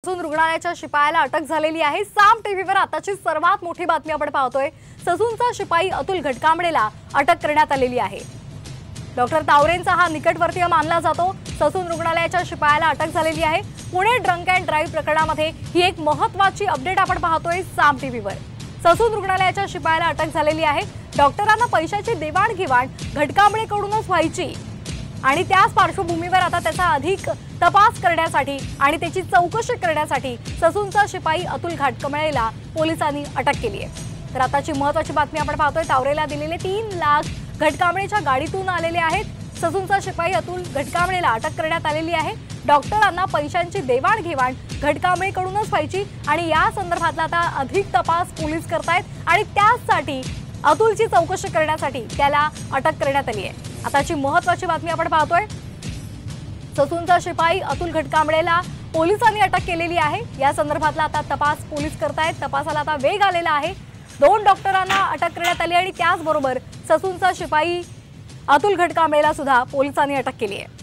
Sassoon रुग्णालयाच्या शिपायाला अटक झालेली आहे। साम टीव्हीवर आताची सर्वात मोठी बातमी आपण पाहतोय। ससूनचा शिपाई अतुल घटकांबळेला अटक करण्यात आलेली आहे। डॉक्टर तावरेंचा हा निकटवर्तीय मानला जातो। ससून रुग्णालयाच्या शिपायाला अटक झालेली आहे। पुणे ड्रंक अँड ड्राइव्ह प्रकरणामध्ये ही एक महत्त्वाची अपडेट आपण पाहतोय साम टीव्हीवर। ससून रुग्णालयाच्या शिपायाला अटक झालेली आहे। डॉक्टरांना पैशाची देवाणघेवाण घटकांबळेकडूनच व्हायची आणि त्याच पार्श्वभूमीवर आता त्याचा अधिक तपास करण्यासाठी आणि त्याची चौकशी करण्यासाठी ससूनचा शिपाई अतुल घटकांबळेला पोलिसांनी अटक केली आहे। तर आताची महत्त्वाची बातमी आपण पाहतोय। तावरेला दिलेले 3 लाख घटकांबळेच्या गाडीतून आलेले आहेत। ससूनचा शिपाई अतुल घटकांबळेला अटक करण्यात आलेली आहे। डॉक्टरांना पैशांची देवाणघेवाण घटकांबळेकडूनच व्हायची आणि या संदर्भातला आता अधिक तपास पोलीस करतायत आणि त्यासाठी अतुलची चौकशी करण्यासाठी त्याला अटक करण्यात आली आहे। आताची महत्त्वाची बातमी आपण पाहतोय। ससूनचा शिपाई अतुल घटकांबळेला पोलिसांनी अटक केलेली आहे। या संदर्भातला आता तपास पोलीस करतायत। तपासाला आता वेग आलेला आहे। 2 डॉक्टरांना अटक करण्यात आली आणि त्याचबरोबर ससूनचा शिपाई अतुल घटकांबळेला सुद्धा पोलिसांनी अटक केली आहे।